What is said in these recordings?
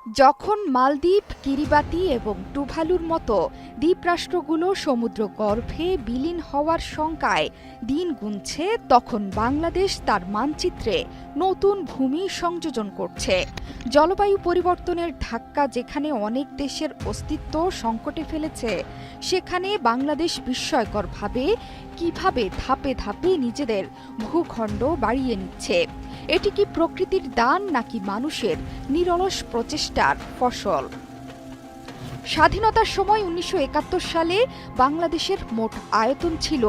যখন মালদ্বীপ, কিরিবাতি এবং টুভালুর মতো দ্বীপরাষ্ট্রগুলো সমুদ্রগর্ভে বিলীন হওয়ার শঙ্কায় দিন গুনছে, তখন বাংলাদেশ তার মানচিত্রে নতুন ভূমি সংযোজন করছে। জলবায়ু পরিবর্তনের ধাক্কা যেখানে অনেক দেশের অস্তিত্ব সংকটে ফেলেছে, সেখানে বাংলাদেশ বিস্ময়করভাবে কিভাবে ধাপে ধাপে নিজেদের ভূখণ্ড বাড়িয়ে নিচ্ছে। এটি কি প্রকৃতির দান নাকি মানুষের নিরলস প্রচেষ্টার ফসল? স্বাধীনতার সময় ১৯৭১ সালে বাংলাদেশের মোট আয়তন ছিল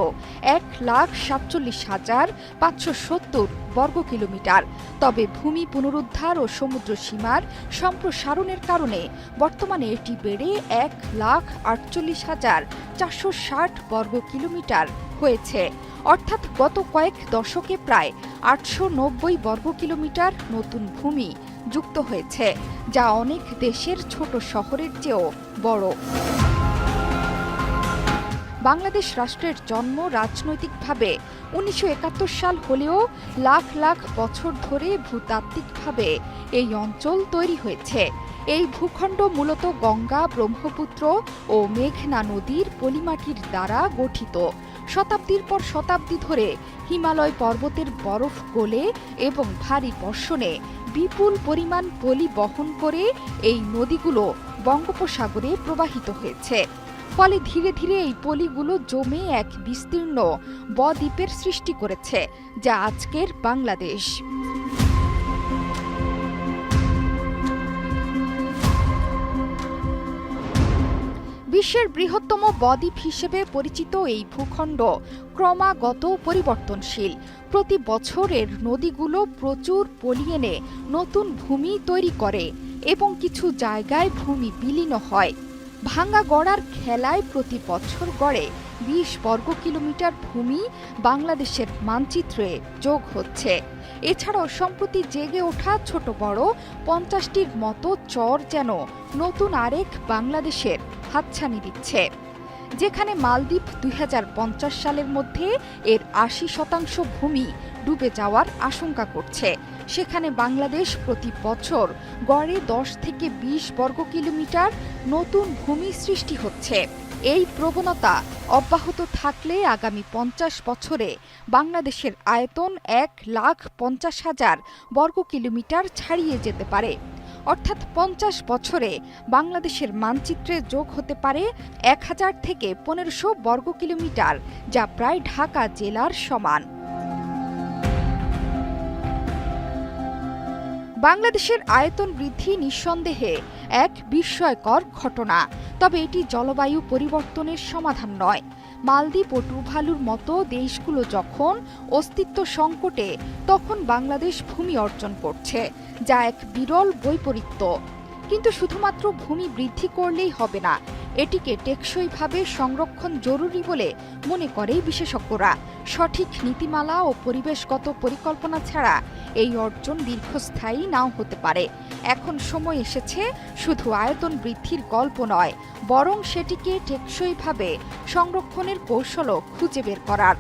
১,৪৭,৫৭০ বর্গ কিলোমিটার। তবে ভূমি পুনরুদ্ধার ও সমুদ্র সীমার সম্প্রসারণের কারণে বর্তমানে এটি বেড়ে ১,৪৮,৪৬০ বর্গ কিলোমিটার হয়েছে। অর্থাৎ গত কয়েক দশকে প্রায় ৮৯০ বর্গ কিলোমিটার নতুন ভূমি যুক্ত হয়েছে, যা অনেক দেশের ছোট শহরের চেয়েও বড়। বাংলাদেশ রাষ্ট্রের জন্ম রাজনৈতিকভাবে ১৯৭১ সাল হলেও লাখ লাখ বছর ধরে ভূতাত্ত্বিকভাবে এই অঞ্চল তৈরি হয়েছে। এই ভূখণ্ড মূলত গঙ্গা, ব্রহ্মপুত্র ও মেঘনা নদীর পলিমাটির দ্বারা গঠিত। শতাব্দীর পর শতাব্দী ধরে হিমালয় পর্বতের বরফ গলে এবং ভারী বর্ষণে বিপুল পরিমাণ পলি বহন করে এই নদীগুলো বঙ্গোপসাগরে প্রবাহিত হয়েছে। ফলে ধীরে ধীরে এই পলিগুলো জমে এক বিস্তীর্ণ বদ্বীপের সৃষ্টি করেছে, যা আজকের বাংলাদেশ। বিশ্বের বৃহত্তম বদ্বীপ হিসেবে পরিচিত এই ভূখণ্ড ক্রমাগত পরিবর্তনশীল। প্রতি বছর এর নদীগুলো প্রচুর পলি এনে নতুন ভূমি তৈরি করে এবং কিছু জায়গায় ভূমি বিলীন হয়। ভাঙা গড়ার খেলায় প্রতি বছর গড়ে ২০ বর্গ কিলোমিটার ভূমি বাংলাদেশের মানচিত্রে যোগ হচ্ছে। এছাড়াও সম্প্রতি জেগে ওঠা ছোট বড় ৫০টির মতো চর যেন নতুন আরেক বাংলাদেশের হাতছানি দিচ্ছে। যেখানে মালদ্বীপ ২০৫০ সালের মধ্যে এর ৮০% ভূমি ডুবে যাওয়ার আশঙ্কা করছে, সেখানে বাংলাদেশ প্রতি বছর গড়ে ১০ থেকে ২০ বর্গ কিলোমিটার নতুন ভূমি সৃষ্টি হচ্ছে। এই প্রবণতা অব্যাহত থাকলে আগামী ৫০ বছরে বাংলাদেশের আয়তন ১,৫০,০০০ বর্গ কিলোমিটার ছাড়িয়ে যেতে পারে। অর্থাৎ ৫০ বছরে বাংলাদেশের মানচিত্রে যোগ হতে পারে ১,০০০ থেকে ১৫০০ বর্গ কিলোমিটার, যা প্রায় ঢাকা জেলার সমান। বাংলাদেশের আয়তন বৃদ্ধি নিঃসন্দেহে এক বিস্ময়কর ঘটনা, তবে এটি জলবায়ু পরিবর্তনের সমাধান নয়। মালদ্বীপ ও টুভালুর মতো দেশগুলো যখন অস্তিত্ব সংকটে, তখন বাংলাদেশ ভূমি অর্জন করছে, যা এক বিরল বৈপরীত্য। কিন্তু শুধুমাত্র ভূমি বৃদ্ধি করলেই হবে না, এটিকে টেকসইভাবে সংরক্ষণ জরুরি বলে মনে করে বিশেষজ্ঞরা। সঠিক নীতিমালা ও পরিবেশগত পরিকল্পনা ছাড়া এই অর্জন দীর্ঘস্থায়ী নাও হতে পারে। এখন সময় এসেছে শুধু আয়তন বৃদ্ধির গল্প নয়, বরং সেটিকে টেকসইভাবে সংরক্ষণের কৌশলও খুঁজে বের করার।